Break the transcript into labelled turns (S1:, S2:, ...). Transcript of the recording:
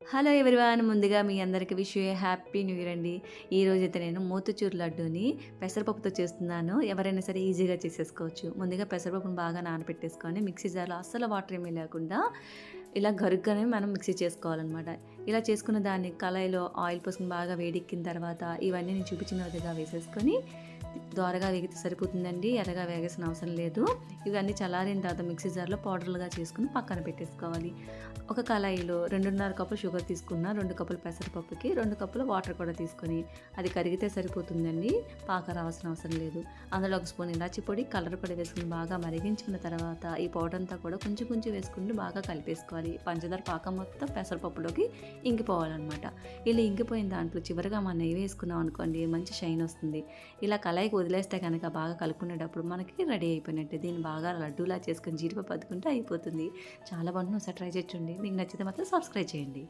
S1: Hello everyone, ముందుగా మీ అందరికి wish you A happy new year అండి. ఈరోజైతే నేను మోతుచూర్ లడ్డూని పెసరపప్పుతో చేస్తున్నాను. ఎవరైనా సరే ఈజీగా చేసేసుకోవచ్చు. ముందుగా పెసరపప్పును బాగా నానబెట్టేసుకొని మిక్సీ జార్లో అస్సలు వాటర్ ఏమీ లేకుండా ఇలా గరుగ్గానే మనం మిక్సీ చేసుకోవాలన్నమాట. ఇలా చేసుకున్న దాన్ని కళాయిలో ఆయిల్ పోసుకొని బాగా వేడెక్కిన తర్వాత ఇవన్నీ నేను చూపించిన విధంగా వేసేసుకొని దోరగా వేగితే సరిపోతుందండి. ఎర్రగా వేగాల్సిన అవసరం లేదు. ఇవన్నీ చల్లారిన తర్వాత మిక్సీ జార్లో పౌడర్లుగా చేసుకుని పక్కన పెట్టేసుకోవాలి. ఒక కళాయిలో 2.5 కప్పులు షుగర్ తీసుకున్న, 2 కప్పులు పెసరపప్పుకి 2 కప్పులు వాటర్ కూడా తీసుకొని అది కరిగితే సరిపోతుందండి. పాక రావాల్సిన అవసరం లేదు. అందులో ఒక స్పూన్ ఇలాచి పొడి, కలర్ పొడి వేసుకుని బాగా మరిగించుకున్న తర్వాత ఈ పౌడర్ అంతా కూడా కొంచెం కొంచెం వేసుకుని బాగా కలిపేసుకోవాలి. పంచదార పాకం మొత్తం పెసరపప్పులోకి ఇంకిపోవాలన్నమాట. ఇలా ఇంకిపోయిన దాంట్లో చివరిగా మనం నెయ్యి వేసుకున్నాం అనుకోండి, మంచి షైన్ వస్తుంది. ఇలా కళాయికి వదిలేస్తే కనుక బాగా కలుపుకునేటప్పుడు మనకి రెడీ అయిపోయినట్టు. దీన్ని బాగా లడ్డూలా చేసుకొని జీడిపప్పు అద్దుకుంటే అయిపోతుంది. చాలా బాగుంటుంది. ఒకసారి ట్రై చేయండి. మీకు నచ్చితే మాత్రం సబ్స్క్రైబ్ చేయండి.